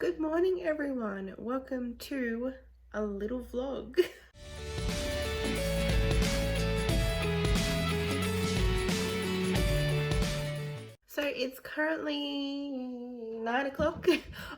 Good morning everyone, welcome to a little vlog. So it's currently 9 o'clock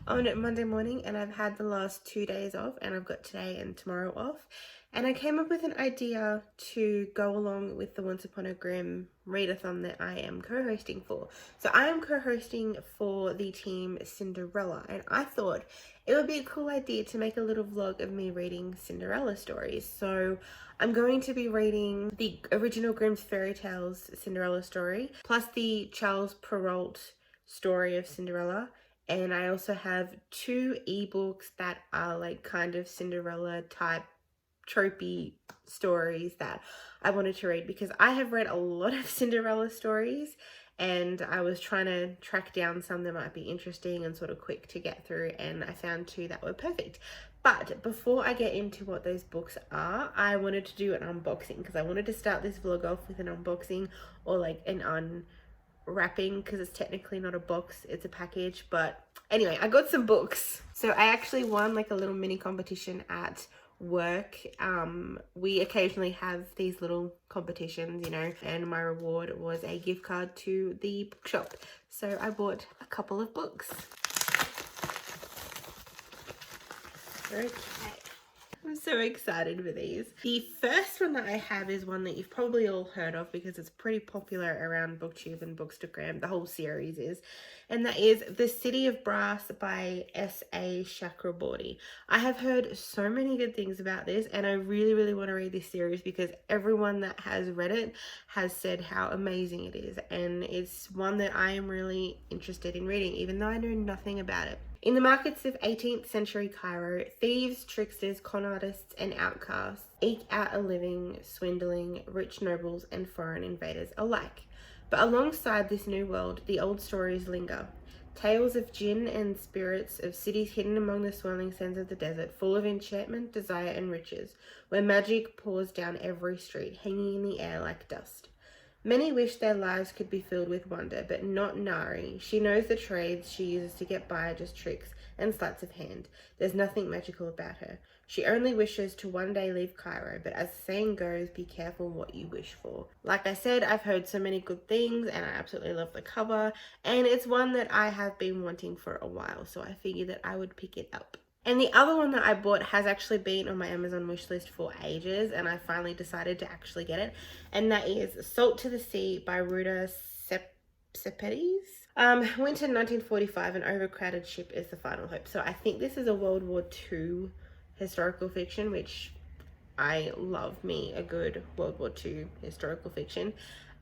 on Monday morning and I've had the last 2 days off and I've got today and tomorrow off. And I came up with an idea to go along with the Once Upon a Grimm readathon that I am co-hosting for. So I am co-hosting for the team Cinderella, and I thought it would be a cool idea to make a little vlog of me reading Cinderella stories. So I'm going to be reading the original Grimm's fairy tales Cinderella story, plus the Charles Perrault story of Cinderella. And I also have 2 ebooks that are like kind of Cinderella type tropey stories that I wanted to read, because I have read a lot of Cinderella stories and I was trying to track down some that might be interesting and sort of quick to get through, and I found 2 that were perfect. But before I get into what those books are, I wanted to do an unboxing, because I wanted to start this vlog off with an unboxing, or like an unwrapping, because it's technically not a box, it's a package. But anyway, I got some books. So I actually won like a little mini competition at work. We occasionally have these little competitions, you know, and my reward was a gift card to the bookshop. So I bought a couple of books. Okay, I'm so excited for these. The first one that I have is one that you've probably all heard of because it's pretty popular around BookTube and Bookstagram. The whole series is, and that is The City of Brass by S.A. Chakraborty. I have heard so many good things about this, and I really want to read this series because everyone that has read it has said how amazing it is, and it's one that I am really interested in reading, even though I know nothing about it. In the markets of 18th century Cairo, thieves, tricksters, con artists, and outcasts eke out a living, swindling rich nobles and foreign invaders alike. But alongside this new world, the old stories linger. Tales of jinn and spirits, of cities hidden among the swirling sands of the desert, full of enchantment, desire, and riches, where magic pours down every street, hanging in the air like dust. Many wish their lives could be filled with wonder, but not Nari. She knows the trades she uses to get by are just tricks and sleights of hand. There's nothing magical about her. She only wishes to one day leave Cairo, but as the saying goes, be careful what you wish for. Like I said, I've heard so many good things and I absolutely love the cover, and it's one that I have been wanting for a while, so I figured that I would pick it up. And the other one that I bought has actually been on my Amazon wishlist for ages, and I finally decided to actually get it. And that is Salt to the Sea by Ruta Sepetys. Winter 1945, an overcrowded ship is the final hope. So I think this is a World War II historical fiction, which I love me a good World War II historical fiction.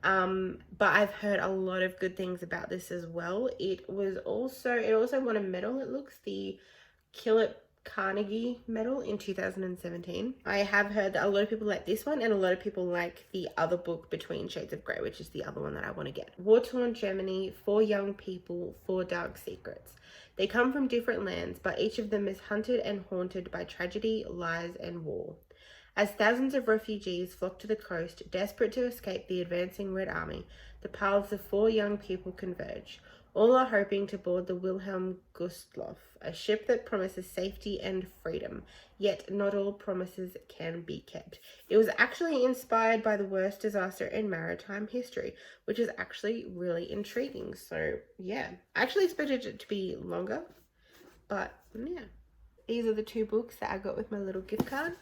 But I've heard a lot of good things about this as well. It also won a medal, it looks, the Killet Carnegie medal in 2017. I have heard that a lot of people like this one, and a lot of people like the other book, Between Shades of Grey, which is the other one that I want to get. War-torn Germany, 4 young people, 4 dark secrets. They come from different lands, but each of them is hunted and haunted by tragedy, lies, and war. As thousands of refugees flock to the coast, desperate to escape the advancing Red Army, the paths of 4 young people converge. All are hoping to board the Wilhelm Gustloff, a ship that promises safety and freedom, yet not all promises can be kept. It was actually inspired by the worst disaster in maritime history, which is actually really intriguing. So yeah, I actually expected it to be longer, but yeah. These are the 2 books that I got with my little gift card.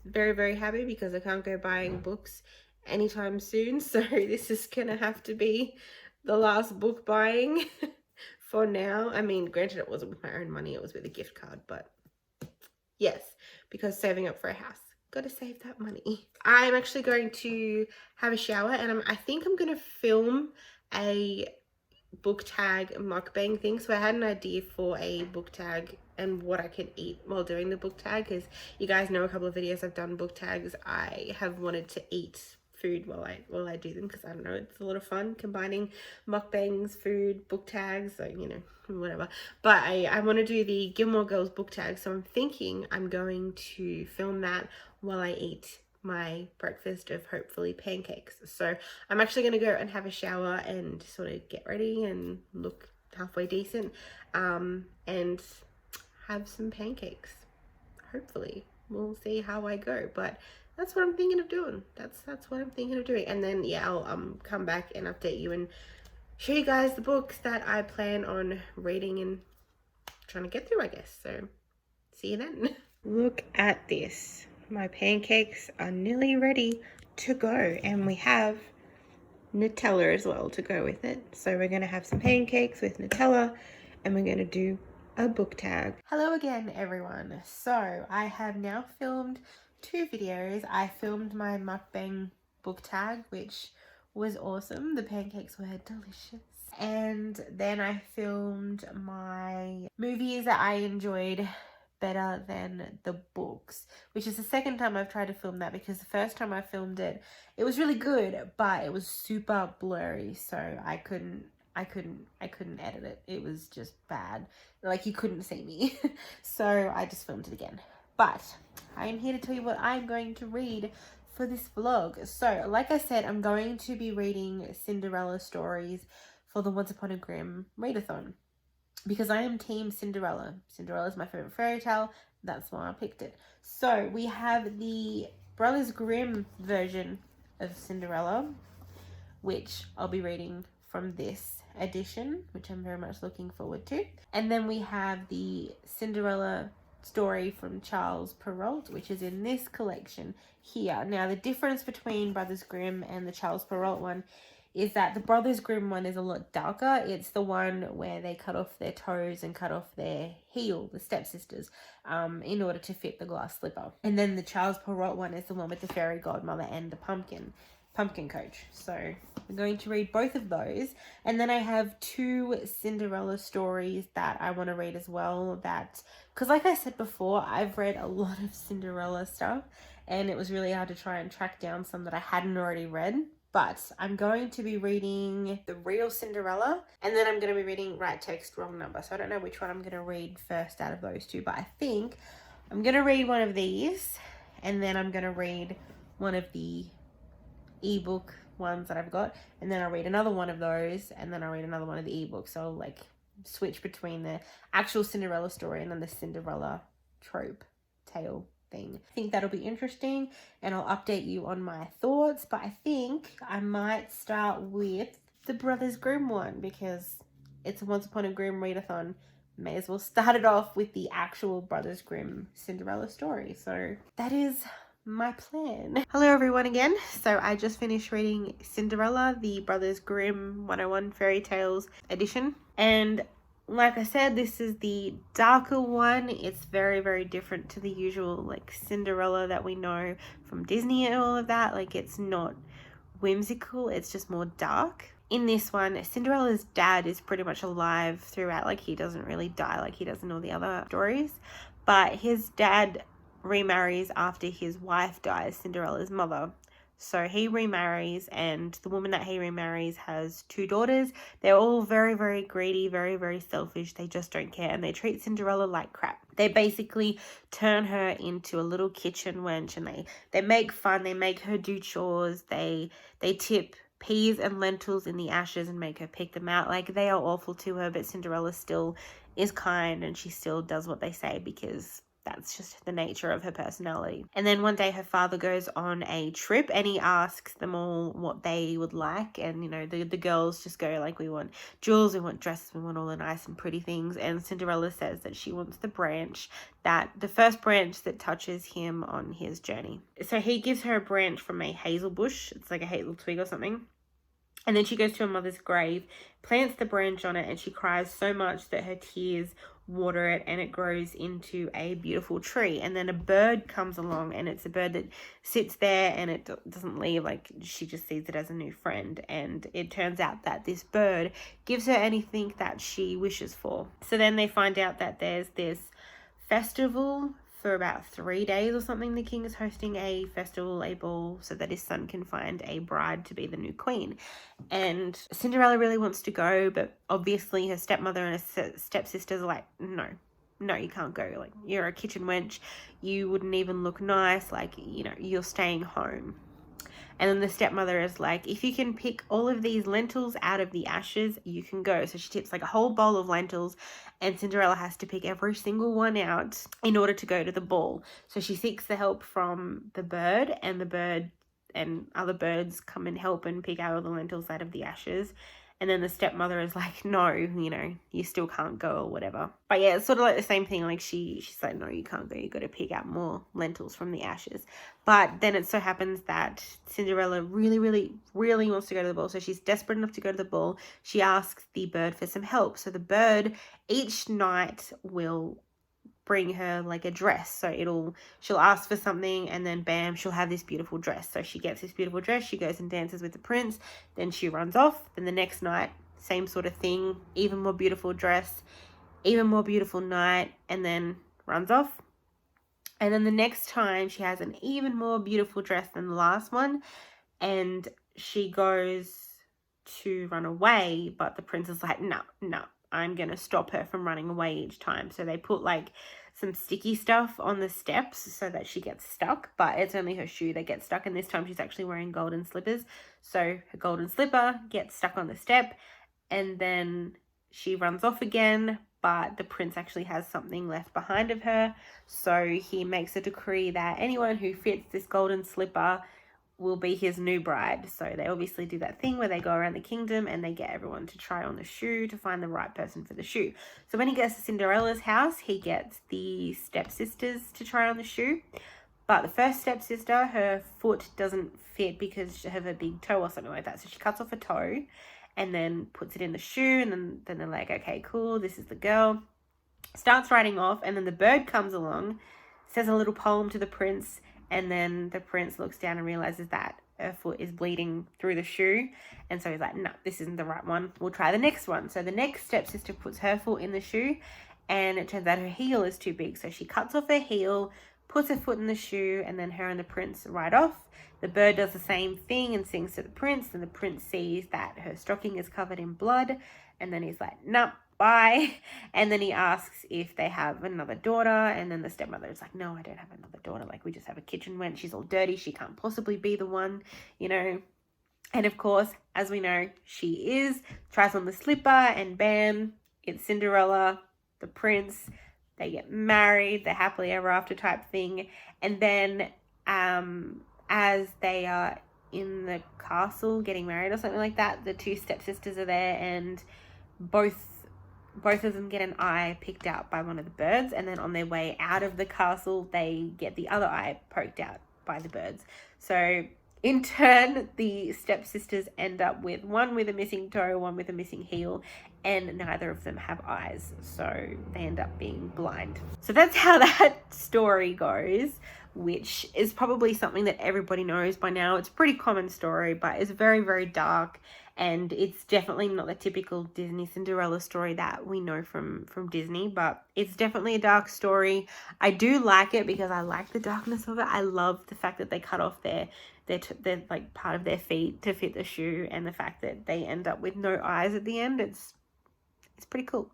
Very happy because I can't go buying books anytime soon, so this is gonna have to be the last book buying for now. I mean, granted it wasn't with my own money, it was with a gift card, but yes, because saving up for a house, gotta save that money. I'm actually going to have a shower, and I think I'm gonna film a book tag mukbang thing. So I had an idea for a book tag and what I could eat while doing the book tag, because you guys know a couple of videos I've done book tags. I have wanted to eat food while I do them, because I don't know, it's a lot of fun combining mukbangs, food, book tags, so you know, whatever. But I want to do the Gilmore Girls book tag, so I'm thinking I'm going to film that while I eat my breakfast of hopefully pancakes. So I'm actually going to go and have a shower and sort of get ready and look halfway decent, and have some pancakes. Hopefully. We'll see how I go, but that's what I'm thinking of doing. That's what I'm thinking of doing. And then yeah, I'll come back and update you and show you guys the books that I plan on reading and trying to get through, I guess. So see you then. Look at this. My pancakes are nearly ready to go, and we have Nutella as well to go with it. So we're going to have some pancakes with Nutella, and we're going to do a book tag. Hello again, everyone. So I have now filmed 2 videos. I filmed my mukbang book tag, which was awesome. The pancakes were delicious. And then I filmed my movies that I enjoyed better than the books, which is the second time I've tried to film that, because the first time I filmed it, it was really good, but it was super blurry, so I couldn't edit it. It was just bad. Like, you couldn't see me. So I just filmed it again. But I am here to tell you what I'm going to read for this vlog. So, like I said, I'm going to be reading Cinderella stories for the Once Upon a Grimm Readathon, because I am team Cinderella. Cinderella is my favorite fairy tale. That's why I picked it. So we have the Brothers Grimm version of Cinderella, which I'll be reading from this edition, which I'm very much looking forward to. And then we have the Cinderella story from Charles Perrault, which is in this collection here. Now, the difference between Brothers Grimm and the Charles Perrault one is that the Brothers Grimm one is a lot darker. It's the one where they cut off their toes and cut off their heel, the stepsisters, in order to fit the glass slipper. And then the Charles Perrault one is the one with the fairy godmother and the pumpkin coach. So I'm going to read both of those. And then I have 2 Cinderella stories that I want to read as well, because like I said before, I've read a lot of Cinderella stuff, and it was really hard to try and track down some that I hadn't already read. But I'm going to be reading The Real Cinderella, and then I'm going to be reading Right Text, Wrong Number. So I don't know which one I'm going to read first out of those 2, but I think I'm going to read one of these, and then I'm going to read one of the ebook ones that I've got, and then I'll read another one of those, and then I'll read another one of the ebooks. So I'll like switch between the actual Cinderella story and then the Cinderella trope tale thing. I think that'll be interesting, and I'll update you on my thoughts, but I think I might start with the Brothers Grimm one, because it's a Once Upon a Grimm readathon. May as well start it off with the actual Brothers Grimm Cinderella story. So that is my plan. Hello everyone again. So I just finished reading Cinderella, the Brothers Grimm 101 Fairy Tales edition, and like I said, this is the darker one. It's very, very different to the usual like Cinderella that we know from Disney and all of that. Like, it's not whimsical, it's just more dark. In this one, Cinderella's dad is pretty much alive throughout. Like, he doesn't really die like he does in all the other stories, but his dad remarries after his wife dies, Cinderella's mother. So he remarries, and the woman that he remarries has 2 daughters. They're all very, very greedy, very, very selfish. They just don't care, and they treat Cinderella like crap. They basically turn her into a little kitchen wench, and they make fun. They make her do chores. They tip peas and lentils in the ashes and make her pick them out. Like, they are awful to her, but Cinderella still is kind, and she still does what they say, because that's just the nature of her personality. And then one day her father goes on a trip, and he asks them all what they would like. And, you know, the girls just go like, we want jewels, we want dresses, we want all the nice and pretty things. And Cinderella says that she wants the first branch that touches him on his journey. So he gives her a branch from a hazel bush. It's like a hazel twig or something. And then she goes to her mother's grave, plants the branch on it, and she cries so much that her tears water it, and it grows into a beautiful tree. And then a bird comes along, and it's a bird that sits there, and it doesn't leave. Like, she just sees it as a new friend. And it turns out that this bird gives her anything that she wishes for. So then they find out that there's this festival for about 3 days or something. The king is hosting a festival, a ball, so that his son can find a bride to be the new queen. And Cinderella really wants to go, but obviously her stepmother and her stepsisters are like, no, you can't go. Like, you're a kitchen wench. You wouldn't even look nice. Like, you know, you're staying home. And then the stepmother is like, if you can pick all of these lentils out of the ashes, you can go. So she tips like a whole bowl of lentils, and Cinderella has to pick every single one out in order to go to the ball. So she seeks the help from the bird, and the bird and other birds come and help and pick out all the lentils out of the ashes. And then the stepmother is like, no, you know, you still can't go or whatever. But yeah, it's sort of like the same thing. Like she's like, no, you can't go. You got to pick out more lentils from the ashes. But then it so happens that Cinderella really, really, really wants to go to the ball. So she's desperate enough to go to the ball. She asks the bird for some help. So the bird each night will bring her like a dress. So she'll ask for something, and then bam, she'll have this beautiful dress. So she gets this beautiful dress, she goes and dances with the prince, then she runs off. Then the next night, same sort of thing, even more beautiful dress, even more beautiful night, and then runs off. And then the next time she has an even more beautiful dress than the last one, and she goes to run away, but the prince is like, no, I'm gonna stop her from running away each time. So they put like some sticky stuff on the steps so that she gets stuck, but it's only her shoe that gets stuck, and this time she's actually wearing golden slippers. So her golden slipper gets stuck on the step, and then she runs off again, but the prince actually has something left behind of her. So he makes a decree that anyone who fits this golden slipper will be his new bride. So they obviously do that thing where they go around the kingdom and they get everyone to try on the shoe to find the right person for the shoe. So when he gets to Cinderella's house, he gets the stepsisters to try on the shoe. But the first stepsister, her foot doesn't fit because of a big toe or something like that. So she cuts off a toe and then puts it in the shoe, and then they're like, okay, cool, this is the girl. Starts riding off, and then the bird comes along, says a little poem to the prince, and then the prince looks down and realizes that her foot is bleeding through the shoe. And so he's like, no, this isn't the right one. We'll try the next one. So the next stepsister puts her foot in the shoe, and it turns out her heel is too big. So she cuts off her heel, puts her foot in the shoe, and then her and the prince ride off. The bird does the same thing and sings to the prince, and the prince sees that her stocking is covered in blood, and then he's like, nope, bye. And then he asks if they have another daughter, and then the stepmother is like, no, I don't have another daughter, like we just have a kitchen wench, she's all dirty, she can't possibly be the one, you know. And of course, as we know, she is. Tries on the slipper, and bam, it's Cinderella, the prince, they get married, the happily ever after type thing. And then as they are in the castle getting married or something like that, the two stepsisters are there, and both of them get an eye picked out by one of the birds, and then on their way out of the castle they get the other eye poked out by the birds. So in turn, the stepsisters end up with one with a missing toe, one with a missing heel, and neither of them have eyes, so they end up being blind. So that's how that story goes, which is probably something that everybody knows by now. It's a pretty common story, but it's very, very dark, and it's definitely not the typical Disney Cinderella story that we know from Disney, but it's definitely a dark story. I do like it because I like the darkness of it. I love the fact that they cut off their like part of their feet to fit the shoe, and the fact that they end up with no eyes at the end. It's pretty cool.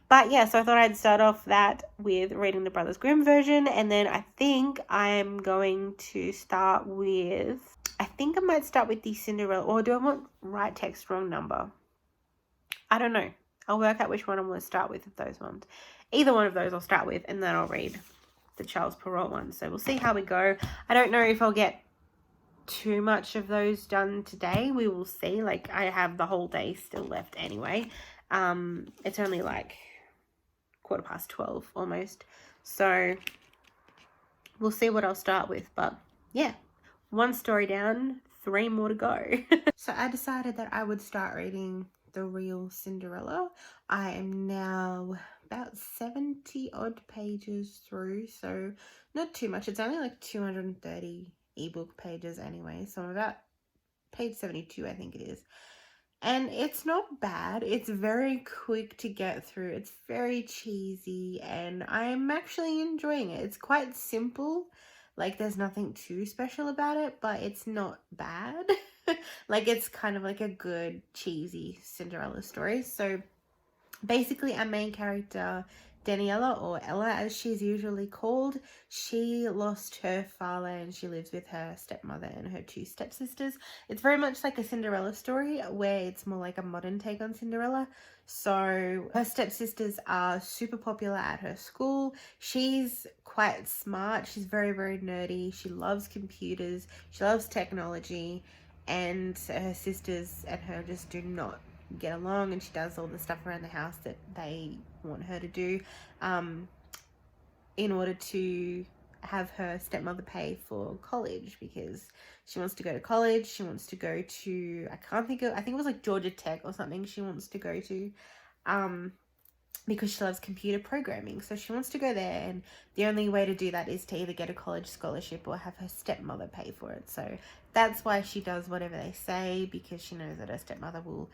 But yeah, so I thought I'd start off that with reading the Brothers Grimm version, and then I think I'm going to start with, I think I might start with the Cinderella, or do I want right text, wrong number? I don't know. I'll work out which one I'm going to start with of those ones. Either one of those I'll start with, and then I'll read the Charles Perault one. So we'll see how we go. I don't know if I'll get too much of those done today. We will see. Like, I have the whole day still left anyway. It's only like 12:15 almost, so we'll see what I'll start with. But yeah, one story down, 3 more to go. So I decided that I would start reading the real Cinderella. I am now about 70 odd pages through, so not too much. It's only like 230 ebook pages anyway, so I'm about page 72, I think it is. And it's not bad. It's very quick to get through. It's very cheesy, and I'm actually enjoying it. It's quite simple. Like, there's nothing too special about it, but it's not bad. Like, it's kind of like a good, cheesy Cinderella story. So basically, our main character Daniela, or Ella as she's usually called, she lost her father and she lives with her stepmother and her two stepsisters. It's very much like a Cinderella story where it's more like a modern take on Cinderella. So her stepsisters are super popular at her school. She's quite smart. She's very, very nerdy. She loves computers. She loves technology. And her sisters and her just do not get along, and she does all the stuff around the house that they want her to do in order to have her stepmother pay for college, because she wants to go to college. She wants to go to, I think it was like Georgia Tech or something she wants to go to, because she loves computer programming. So she wants to go there, and the only way to do that is to either get a college scholarship or have her stepmother pay for it. So that's why she does whatever they say, because she knows that her stepmother will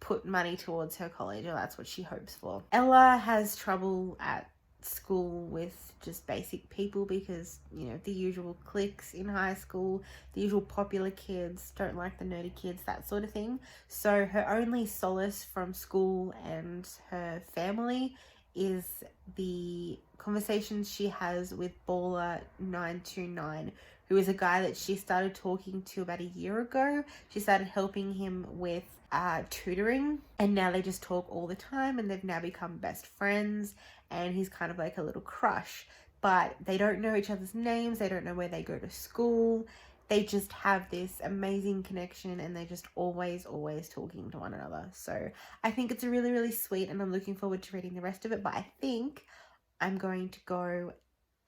put money towards her college, or that's what she hopes for. Ella has trouble at school with just basic people because, you know, the usual cliques in high school, the usual popular kids don't like the nerdy kids, that sort of thing. So her only solace from school and her family is the conversations she has with Baller 929, who is a guy that she started talking to about a year ago. She started helping him with tutoring, and now they just talk all the time, and they've now become best friends, and he's kind of like a little crush, but they don't know each other's names. They don't know where they go to school. They just have this amazing connection, and they're just always talking to one another. So I think it's really, really sweet, and I'm looking forward to reading the rest of it. But I think I'm going to go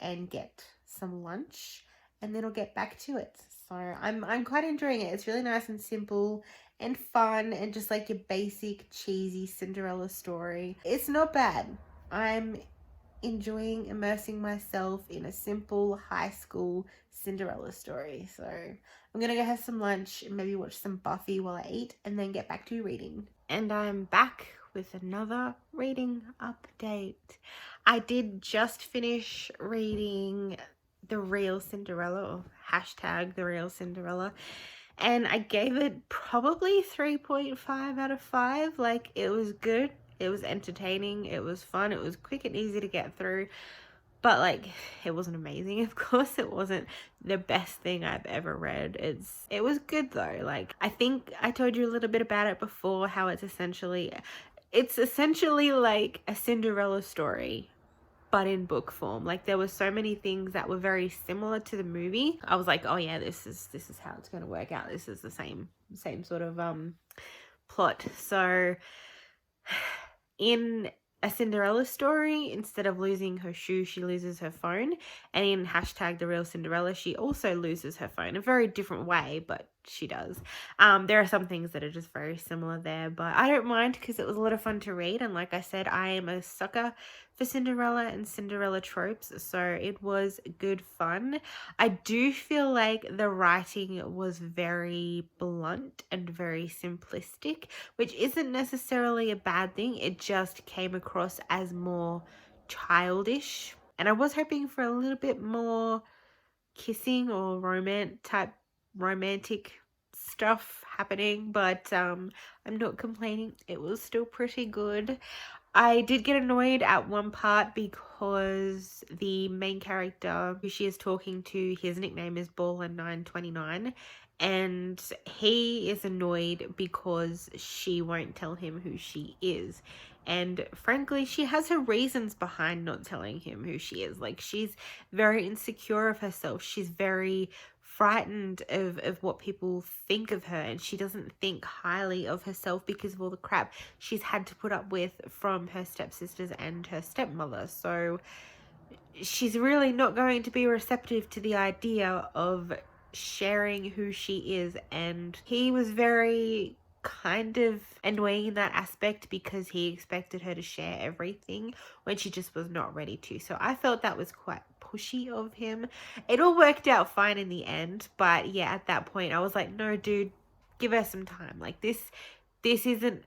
and get some lunch, and then I'll get back to it. So I'm quite enjoying it. It's really nice and simple and fun, and just like your basic cheesy Cinderella story. It's not bad. I'm enjoying immersing myself in a simple high school Cinderella story. So I'm gonna go have some lunch and maybe watch some Buffy while I eat, and then get back to reading. And I'm back with another reading update. I did just finish reading The Real Cinderella, or hashtag The Real Cinderella, and I gave it probably 3.5 out of 5. Like, it was good, it was entertaining, it was fun, it was quick and easy to get through, but like, it wasn't amazing. Of course it wasn't the best thing I've ever read. It was good though. Like, I think I told you a little bit about it before, how it's essentially like a Cinderella story, but in book form. Like, there were so many things that were very similar to the movie. I was like, oh yeah, this is how it's going to work out. This is the same sort of plot. So in a Cinderella story, instead of losing her shoe, she loses her phone. And in hashtag The Real Cinderella, she also loses her phone. A very different way, but she does. There are some things that are just very similar there, but I don't mind because it was a lot of fun to read. And like I said, I am a sucker for Cinderella and Cinderella tropes, so it was good fun. I do feel like the writing was very blunt and very simplistic, which isn't necessarily a bad thing. It just came across as more childish, and I was hoping for a little bit more kissing or romantic stuff happening, but I'm not complaining. It was still pretty good. I did get annoyed at one part because the main character who she is talking to, his nickname is Baller929, and he is annoyed because she won't tell him who she is. And frankly, she has her reasons behind not telling him who she is. Like, she's very insecure of herself. She's very frightened of what people think of her, and she doesn't think highly of herself because of all the crap she's had to put up with from her stepsisters and her stepmother. So she's really not going to be receptive to the idea of sharing who she is, and he was very kind of annoying in that aspect because he expected her to share everything when she just was not ready to. So I felt that was quite pushy of him. It all worked out fine in the end, but yeah, at that point I was like, no dude, give her some time. Like, this isn't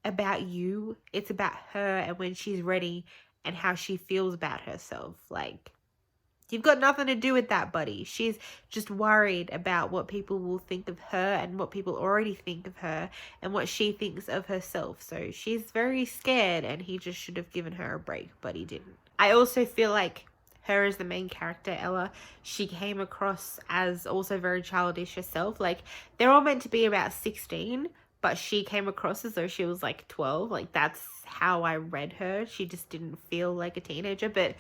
about you, it's about her and when she's ready and how she feels about herself. Like, You've got nothing to do with that, buddy. She's just worried about what people will think of her and what people already think of her and what she thinks of herself. So she's very scared, and he just should have given her a break, but he didn't. I also feel like her as the main character, Ella, she came across as also very childish herself. Like, they're all meant to be about 16, but she came across as though she was like 12. Like, that's how I read her. She just didn't feel like a teenager, but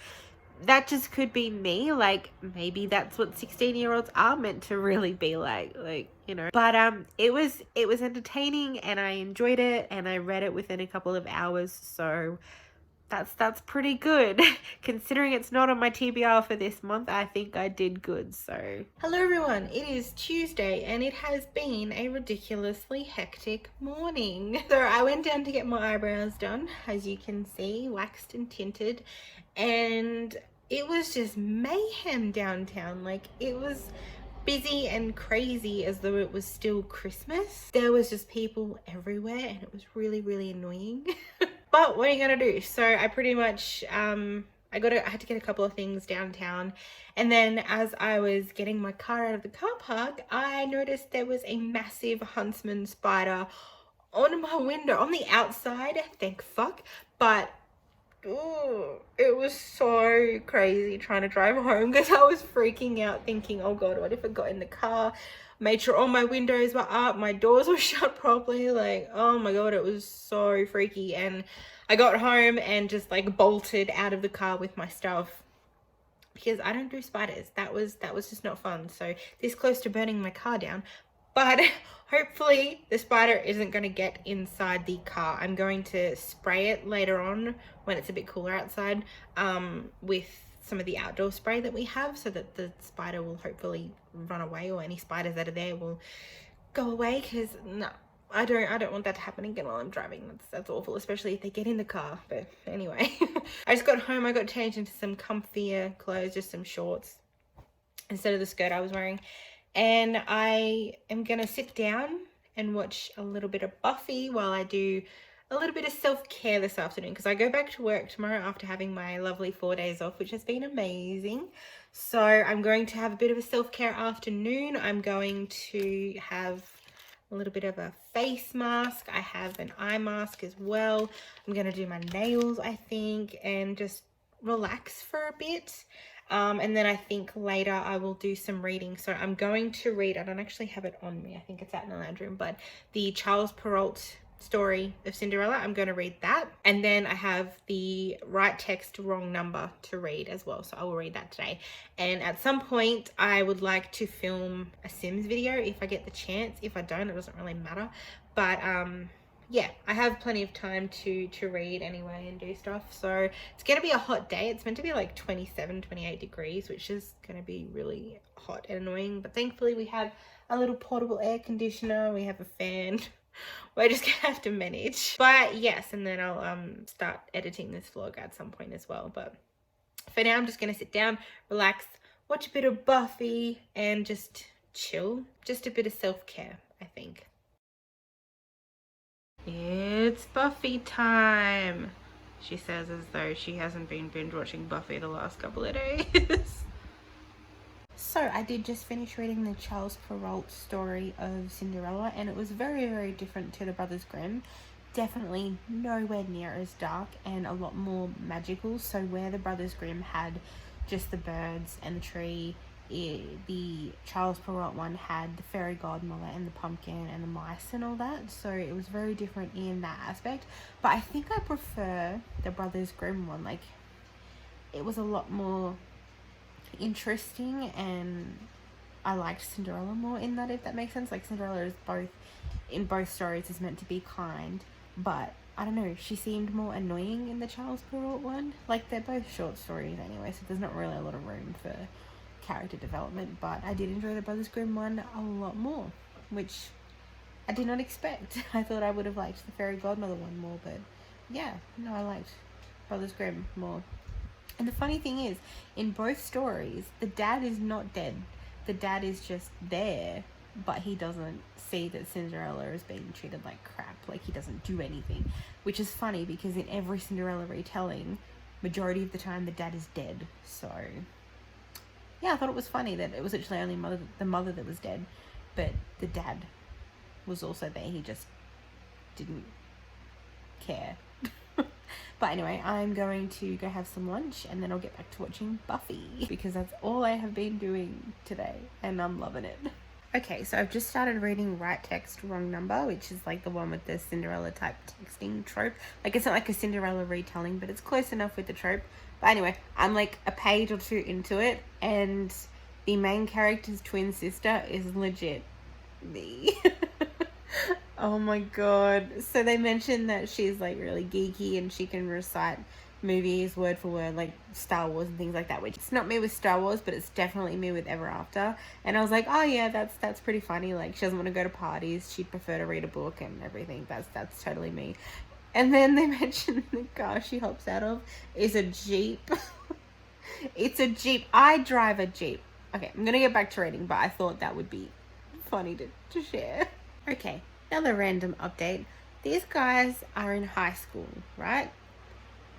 that just could be me. Like, maybe that's what 16-year-olds are meant to really be like, you know. But it was entertaining, and I enjoyed it, and I read it within a couple of hours, so that's pretty good. Considering it's not on my TBR for this month, I think I did good. So hello everyone, it is Tuesday and it has been a ridiculously hectic morning. So I went down to get my eyebrows done, as you can see, waxed and tinted, and it was just mayhem downtown. Like, it was busy and crazy as though it was still Christmas. There was just people everywhere, and it was really, really annoying. But what are you gonna do? So I pretty much I had to get a couple of things downtown, and then as I was getting my car out of the car park, I noticed there was a massive huntsman spider on my window, on the outside, thank fuck. But ooh, it was so crazy trying to drive home because I was freaking out, thinking, oh god, what if it got in the car? Made sure all my windows were up, my doors were shut properly. Like, oh my god, it was so freaky. And I got home and just like bolted out of the car with my stuff because I don't do spiders. That was just not fun. So this close to burning my car down. But hopefully the spider isn't going to get inside the car. I'm going to spray it later on when it's a bit cooler outside with some of the outdoor spray that we have, so that the spider will hopefully run away, or any spiders that are there will go away. Because no, I don't want that to happen again while I'm driving. That's awful, especially if they get in the car. But anyway, I just got home. I got changed into some comfier clothes, just some shorts instead of the skirt I was wearing. And I am gonna sit down and watch a little bit of Buffy while I do a little bit of self-care this afternoon, because I go back to work tomorrow after having my lovely 4 days off, which has been amazing. So I'm going to have a bit of a self-care afternoon. I'm going to have a little bit of a face mask. I have an eye mask as well. I'm going to do my nails, I think, and just relax for a bit. And then I think later I will do some reading. So I'm going to read, I don't actually have it on me, I think it's out in the lounge room, but the Charles Perault story of Cinderella. I'm going to read that. And then I have the Right Text, Wrong Number to read as well. So I will read that today. And at some point I would like to film a Sims video if I get the chance. If I don't, it doesn't really matter. But yeah, I have plenty of time to read anyway and do stuff. So it's going to be a hot day. It's meant to be like 27, 28 degrees, which is going to be really hot and annoying. But thankfully we have a little portable air conditioner. We have a fan. We're just gonna have to manage. But yes, and then I'll start editing this vlog at some point as well. But for now, I'm just gonna sit down, relax, watch a bit of Buffy, and just chill. Just a bit of self-care, I think. It's Buffy time, she says, as though she hasn't been binge watching Buffy the last couple of days. So I did just finish reading the Charles Perrault story of Cinderella, and it was very, very different to the Brothers Grimm. Definitely nowhere near as dark and a lot more magical. So where the Brothers Grimm had just the birds and the tree, the Charles Perrault one had the fairy godmother and the pumpkin and the mice and all that. So it was very different in that aspect. But I think I prefer the Brothers Grimm one. Like, it was a lot more interesting, and I liked Cinderella more in that, if that makes sense. Like, Cinderella is in both stories is meant to be kind, but I don't know, she seemed more annoying in the Charles Perrault one. Like, they're both short stories anyway, so there's not really a lot of room for character development. But I did enjoy the Brothers Grimm one a lot more, which I did not expect. I thought I would have liked the fairy godmother one more, but yeah, no, I liked Brothers Grimm more. And the funny thing is, in both stories, the dad is not dead. The dad is just there, but he doesn't see that Cinderella is being treated like crap. Like, he doesn't do anything, which is funny because in every Cinderella retelling, majority of the time the dad is dead. So yeah, I thought it was funny that it was actually only the mother that was dead, but the dad was also there. He just didn't care. But anyway, I'm going to go have some lunch and then I'll get back to watching Buffy because that's all I have been doing today and I'm loving it. Okay, so I've just started reading Right Text, Wrong Number, which is like the one with the Cinderella type texting trope. Like, it's not like a Cinderella retelling, but it's close enough with the trope. But anyway, I'm like a page or two into it and the main character's twin sister is legit me. Oh my god. So they mentioned that she's like really geeky and she can recite movies word for word, like Star Wars and things like that, which it's not me with Star Wars, but it's definitely me with Ever After. And I was like, oh yeah, that's pretty funny. Like, she doesn't want to go to parties, she'd prefer to read a book and everything. That's totally me. And then they mentioned the car she hops out of is a Jeep. It's a Jeep. I drive a Jeep. Okay, I'm gonna get back to reading, but I thought that would be funny to share. Okay, another random update. These guys are in high school, right?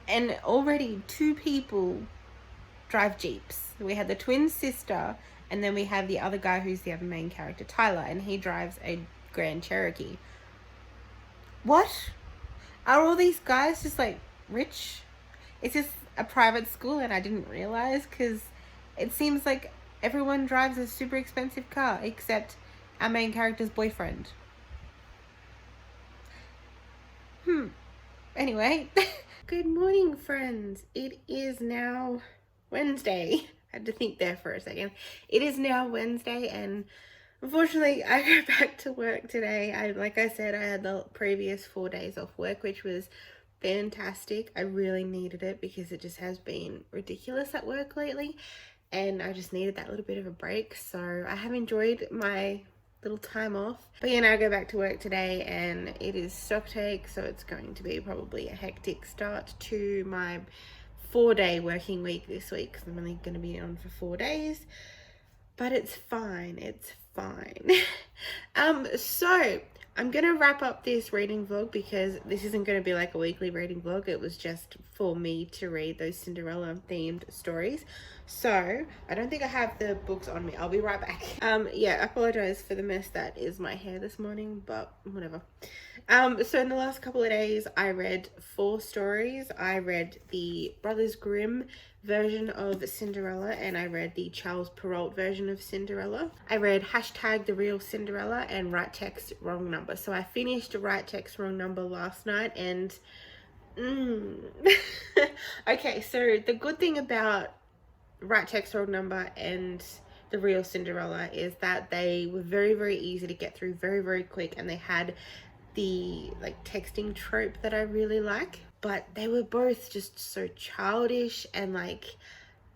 And already 2 people drive Jeeps. We had the twin sister, and then we have the other guy who's the other main character, Tyler, and he drives a Grand Cherokee. What? Are all these guys just like rich? Is this a private school and I didn't realize? Because it seems like everyone drives a super expensive car except our main character's boyfriend. Anyway, good morning, friends. It is now Wednesday. I had to think there for a second. It is now Wednesday, and unfortunately, I go back to work today. Like I said, I had the previous 4 days off work, which was fantastic. I really needed it because it just has been ridiculous at work lately, and I just needed that little bit of a break. So I have enjoyed my little time off, but yeah, now I go back to work today and it is stock take, so it's going to be probably a hectic start to my 4-day working week this week because I'm only going to be on for 4 days, but it's fine. So I'm gonna wrap up this reading vlog because this isn't going to be like a weekly reading vlog. It was just for me to read those Cinderella themed stories. So I don't think I have the books on me. I'll be right back. Yeah, I apologize for the mess that is my hair this morning, but whatever. So in the last couple of days I read 4 stories. I read the Brothers Grimm version of Cinderella and I read the Charles Perault version of Cinderella. I read hashtag The Real Cinderella and Right Text, Wrong Number. So I finished Right Text, Wrong Number last night and okay, so the good thing about Right Text, Wrong Number and The Real Cinderella is that they were very, very easy to get through, very, very quick, and they had the like texting trope that I really like, but they were both just so childish and like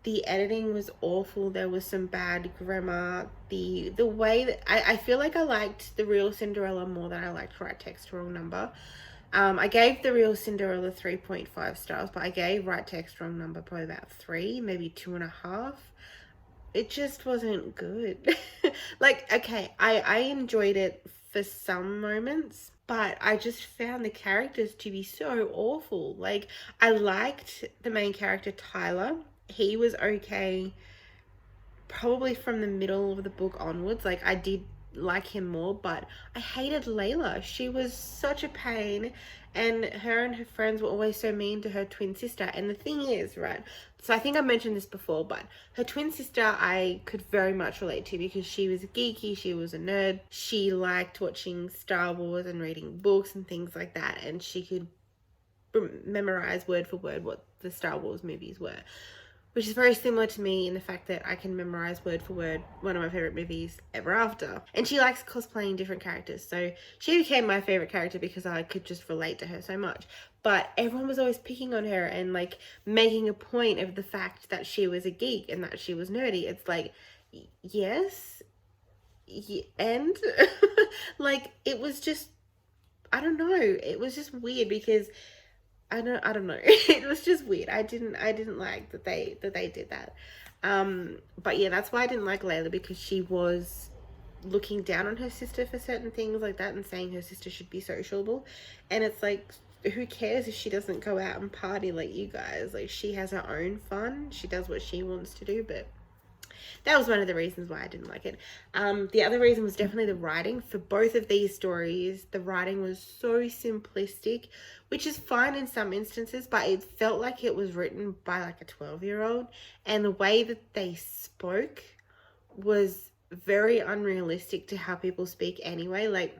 the editing was awful. There was some bad grammar. The way that I feel like I liked The Real Cinderella more than I liked Right Text, Wrong Number. I gave The Real Cinderella 3.5 stars, but I gave Right Text, Wrong Number probably about 3, maybe 2.5. It just wasn't good. Like, okay, I enjoyed it for some moments, but I just found the characters to be so awful. Like, I liked the main character, Tyler. He was okay probably from the middle of the book onwards. Like, I did like him more, but I hated Layla. She was such a pain, and her friends were always so mean to her twin sister. And the thing is, right, so I think I mentioned this before, but her twin sister I could very much relate to because she was geeky, she was a nerd, she liked watching Star Wars and reading books and things like that, and she could memorize word for word what the Star Wars movies were, which is very similar to me in the fact that I can memorize word for word one of my favorite movies, Ever After. And she likes cosplaying different characters, so she became my favorite character because I could just relate to her so much. But everyone was always picking on her and like making a point of the fact that she was a geek and that she was nerdy. It's like, yes, and like it was just, I don't know, it was just weird because I don't know. It was just weird. I didn't like that they did that. But yeah, that's why I didn't like Layla, because she was looking down on her sister for certain things like that and saying her sister should be sociable. And it's like, who cares if she doesn't go out and party like you guys? Like, she has her own fun. She does what she wants to do, but that was one of the reasons why I didn't like it. The other reason was definitely the writing. For both of these stories, the writing was so simplistic, which is fine in some instances, but it felt like it was written by like a 12-year-old, and the way that they spoke was very unrealistic to how people speak anyway. Like,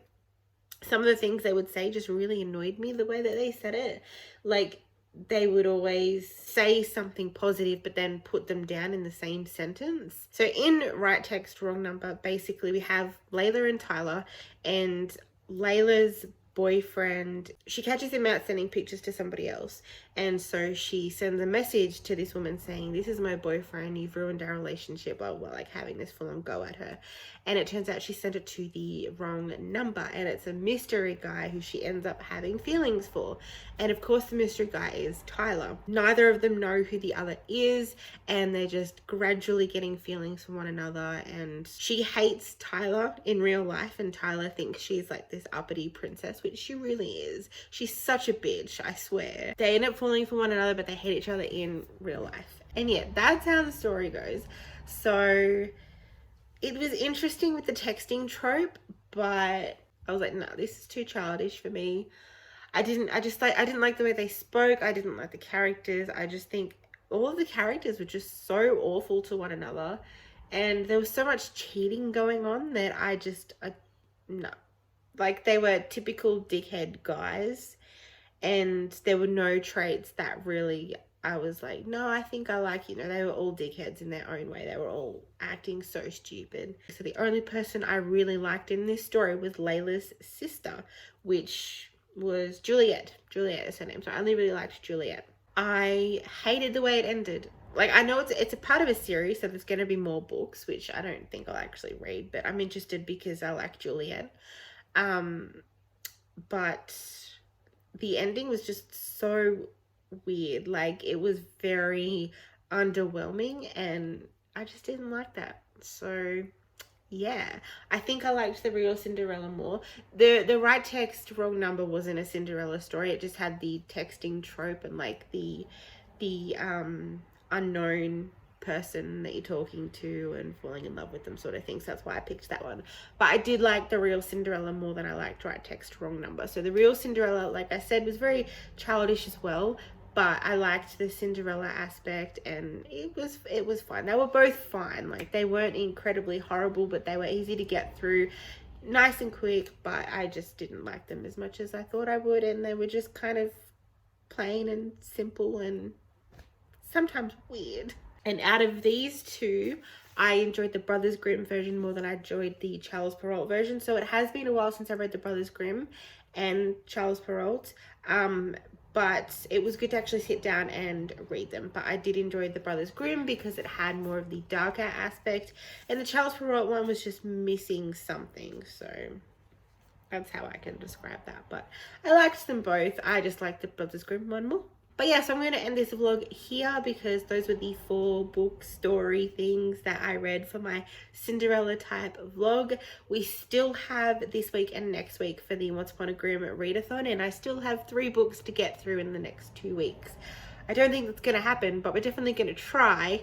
some of the things they would say just really annoyed me, the way that they said it. Like, they would always say something positive but then put them down in the same sentence. So in Right Text, Wrong Number, basically we have Layla and Tyler, and Layla's boyfriend, she catches him out sending pictures to somebody else, and so she sends a message to this woman saying, this is my boyfriend, you've ruined our relationship, blah, blah, like having this full-on go at her. And it turns out she sent it to the wrong number, and it's a mystery guy who she ends up having feelings for. And of course the mystery guy is Tyler. Neither of them know who the other is, and they're just gradually getting feelings for one another, and she hates Tyler in real life, and Tyler thinks she's like this uppity princess, which she really is. She's such a bitch, I swear. They end up falling for one another, but they hate each other in real life. And yeah, that's how the story goes. So it was interesting with the texting trope, but I was like, no, this is too childish for me. I didn't like the way they spoke. I didn't like the characters. I just think all of the characters were just so awful to one another, and there was so much cheating going on that no. Like, they were typical dickhead guys, and there were no traits that really, I was like, no, I think I like, they were all dickheads in their own way. They were all acting so stupid. So the only person I really liked in this story was Layla's sister, which was Juliet. Juliet is her name. So I only really liked Juliet. I hated the way it ended. Like, I know it's a part of a series, so there's going to be more books, which I don't think I'll actually read, but I'm interested because I like Juliet. But the ending was just so weird. Like, it was very underwhelming, and I just didn't like that. So yeah, I think I liked the real Cinderella more. The Right Text, Wrong Number wasn't a Cinderella story. It just had the texting trope and like the unknown person that you're talking to and falling in love with them sort of thing. So that's why I picked that one. But I did like the real Cinderella more than I liked Right Text, Wrong Number. So the real Cinderella, like I said, was very childish as well, but I liked the Cinderella aspect, and it was fine. They were both fine. Like, they weren't incredibly horrible, but they were easy to get through, nice and quick, but I just didn't like them as much as I thought I would, and they were just kind of plain and simple and sometimes weird. And out of these two, I enjoyed the Brothers Grimm version more than I enjoyed the Charles Perrault version. So it has been a while since I read the Brothers Grimm and Charles Perrault, but it was good to actually sit down and read them. But I did enjoy the Brothers Grimm because it had more of the darker aspect, and the Charles Perrault one was just missing something. So that's how I can describe that. But I liked them both. I just liked the Brothers Grimm one more. But yeah, so I'm going to end this vlog here because those were the 4 book story things that I read for my Cinderella type vlog. We still have this week and next week for the Once Upon a Grimm Readathon, and I still have 3 books to get through in the next 2 weeks. I don't think that's going to happen, but we're definitely going to try,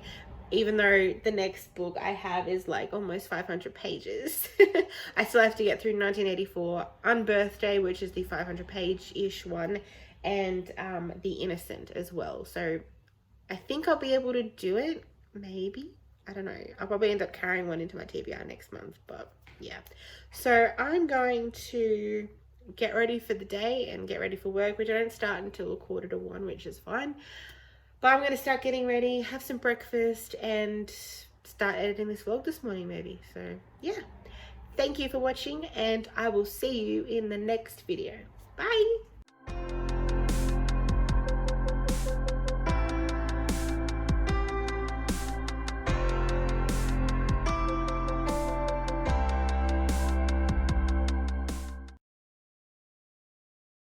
even though the next book I have is like almost 500 pages. I still have to get through 1984 Unbirthday, which is the 500 page-ish one, and The Innocent as well. So I think I'll be able to do it, maybe. I don't know. I'll probably end up carrying one into my TBR next month, but yeah. So I'm going to get ready for the day and get ready for work, which I don't start until 1:45, which is fine. But I'm going to start getting ready, have some breakfast, and start editing this vlog this morning maybe. So yeah. Thank you for watching, and I will see you in the next video. Bye!